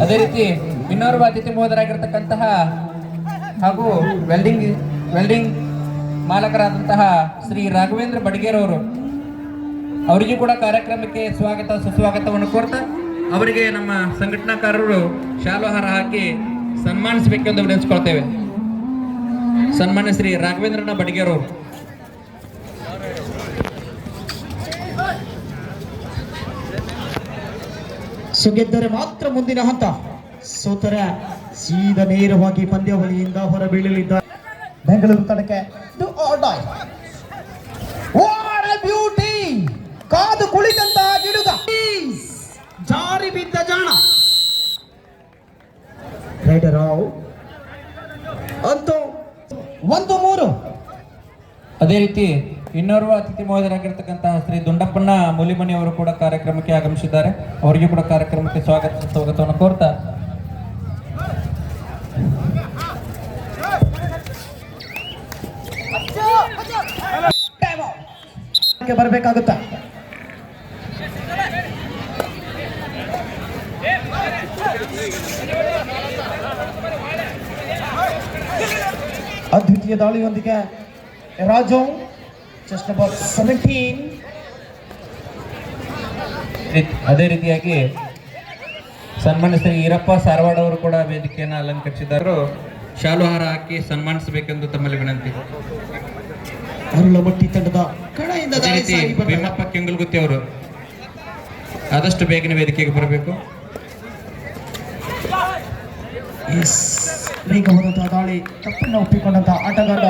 ಅದೇ ರೀತಿ ಇನ್ನೋರ್ವ ಅತಿಥಿ ಮಹೋದರಾಗಿರ್ತಕ್ಕಂತಹ ಹಾಗೂ ವೆಲ್ಡಿಂಗ್ ಮಾಲಕರಾದಂತಹ ಶ್ರೀ ರಾಘವೇಂದ್ರ ಬಡಗೇರವರು ಅವರಿಗೂ ಕೂಡ ಕಾರ್ಯಕ್ರಮಕ್ಕೆ ಸ್ವಾಗತ ಸುಸ್ವಾಗತವನ್ನು ಕೋರ್ತಾ ಅವರಿಗೆ ನಮ್ಮ ಸಂಘಟನಾಕಾರರು ಶಾಲುಹಾರ ಹಾಕಿ ಸನ್ಮಾನಿಸಬೇಕೆಂದು ವಿನಂತಿಸಿಕೊಳ್ತೇವೆ. ಸನ್ಮಾನ್ಯ ಶ್ರೀ ರಾಘವೇಂದ್ರನ ಬಡಗೇರವರು. ಗೆದ್ದರೆ ಮಾತ್ರ ಮುಂದಿನ ಹಂತ, ಸೋತರೆ ಸೀದಾ ನೇರವಾಗಿ ಪಂದ್ಯಾವಳಿಯಿಂದ ಹೊರಬೀಳಲಿದ್ದಾರೆ ಬೆಂಗಳೂರು ತಂಡಕ್ಕೆ. ಬ್ಯೂಟಿ ಕಾದು ಕುಳಿತಂತ ಗಿಡುಗ ಜಾರಿ ಬಿದ್ದ ಜಾಣ ರೈಡರ್ ಅಂತೂ 1-3. ಅದೇ ರೀತಿ ಇನ್ನೋರ್ವ ಅತಿಥಿ ಮಹೋದರಾಗಿರ್ತಕ್ಕಂತಹ ಶ್ರೀ ದುಂಡಪ್ಪಣ್ಣ ಮೂಲಿಮನಿ ಅವರು ಕೂಡ ಕಾರ್ಯಕ್ರಮಕ್ಕೆ ಆಗಮಿಸಿದ್ದಾರೆ. ಅವರಿಗೂ ಕೂಡ ಕಾರ್ಯಕ್ರಮಕ್ಕೆ ಸ್ವಾಗತವನ್ನು ಕೋರ್ತಾ ಬರಬೇಕಾಗುತ್ತಾ. ಅದ್ವಿತೀಯ ದಾಳಿಯೊಂದಿಗೆ ರಾಜು ಚೆಸ್ಟ್ ನಂಬರ್ 17. ಅದೇ ರೀತಿಯಾಗಿ ಸನ್ಮಾನ್ಯ ಶ್ರೀ ಈರಪ್ಪ ಸಾರವಾಡ ಅವರು ಕೂಡ ವೇದಿಕೆಯನ್ನು ಅಲಂಕರಿಸಿದ್ದಾರೆ. ಶಾಲುಹಾರ ಹಾಕಿ ಸನ್ಮಾನಿಸಬೇಕೆಂದು ತಮ್ಮಲ್ಲಿ ವಿನಂತಿ. ಅರುಳಮಟ್ಟಿ ತಂಡದ ಕಡೆಯಿಂದ ಅದೇ ರೀತಿ ಭೀಮಪ್ಪ ಕೆಂಗಲ್ಗುತ್ತಿ ಅವರು ಆದಷ್ಟು ಬೇಗನೆ ವೇದಿಕೆಗೆ ಬರಬೇಕು. ವೇಗವಾದಂತಹ ದಾಳಿ ತಪ್ಪನ್ನು ಒಪ್ಪಿಕೊಂಡಂತಹ ಆಟಗಾರ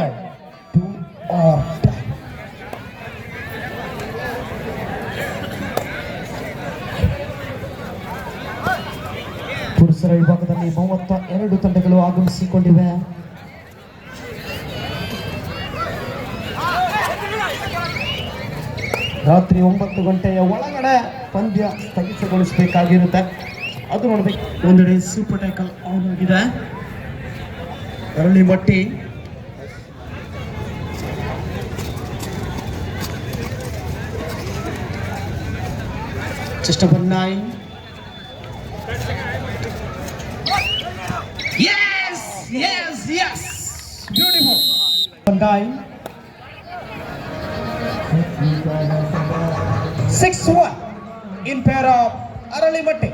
ಪುರುಷರ ವಿಭಾಗದಲ್ಲಿ 32 ತಂಡಗಳು ಆಗಮಿಸಿಕೊಂಡಿವೆ. ರಾತ್ರಿ 9 ಗಂಟೆಯ ಒಳಗಡೆ ಪಂದ್ಯ ಸ್ಥಗಿತಗೊಳಿಸಬೇಕಾಗಿರುತ್ತೆ. ಅದು ನೋಡ್ಬೇಕು. ಒಂದೆಡೆ ಸೂಪರ್ ಟೈಕಲ್ ಆನ್ ಆಗಿದೆ. Aralimatti chest number 9. Yes, beautiful. 6-1 in pair of Aralimatti.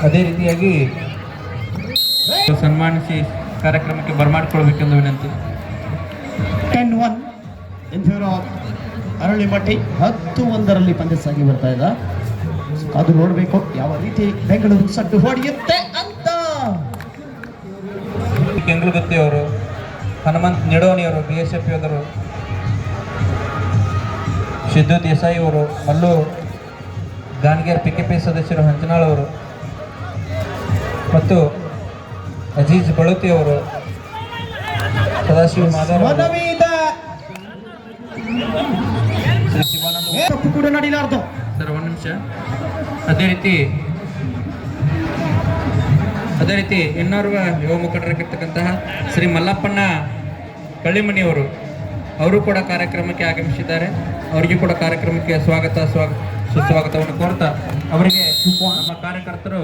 ಅದೇ ರೀತಿಯಾಗಿ ಸನ್ಮಾನಿಸಿ ಕಾರ್ಯಕ್ರಮಕ್ಕೆ ಬರಮಾಡಿಕೊಳ್ಬೇಕೆಂದು ವಿನಂತಿ. 10-1 in pair of ಅರಳಿಮಟ್ಟಿ. 10-1 ಪಂದ್ಯ ಸಾಗಿ ಬರ್ತಾ ಇದೆ. ಅದು ನೋಡಬೇಕು ಯಾವ ರೀತಿ ಬೆಂಗಳೂರು ಸಡ್ಡು ಹೊಡೆಯುತ್ತೆ ಅಂತ. ಕೆಂಗಲ್ಗುತ್ತಿ ಅವರು, ಹನುಮಂತ್ ನಿಡೋಣಿ ಅವರು, BSF ಯೋಧರು, ಸಿದ್ದು ದೇಸಾಯಿ ಅವರು, ಮಲ್ಲು ಗಾನ್ಗೇರ್ PKP ಸದಸ್ಯರು ಹಂಚನಾಳ್ ಅವರು ಮತ್ತು ಅಜೀಜ್ ಬಳುತಿ ಅವರು, ಸದಾಶಿವ ಮಾಧವ್ ಕೂಡ ನಡೀಲಾರ್ದು ಸರ್. ಒಂದು ನಿಮಿಷ. ಅದೇ ರೀತಿ ಇನ್ನೋರ್ವ ಯುವ ಮುಖಂಡರಾಗಿರ್ತಕ್ಕಂತಹ ಶ್ರೀ ಮಲ್ಲಪ್ಪಣ್ಣ ಕಳ್ಳಿಮನಿಯವರು ಅವರು ಕೂಡ ಕಾರ್ಯಕ್ರಮಕ್ಕೆ ಆಗಮಿಸಿದ್ದಾರೆ. ಅವರಿಗೂ ಕೂಡ ಕಾರ್ಯಕ್ರಮಕ್ಕೆ ಸುಸ್ವಾಗತವನ್ನು ಕೋರ್ತಾ ಅವರಿಗೆ ನಮ್ಮ ಕಾರ್ಯಕರ್ತರು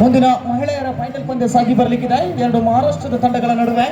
ಮುಂದಿನ ಮಹಿಳೆಯರ ಫೈನಲ್ ಪಂದ್ಯ ಸಾಗಿ ಬರಲಿಕ್ಕಿದೆ. 2 ಮಹಾರಾಷ್ಟ್ರದ ತಂಡಗಳ ನಡುವೆ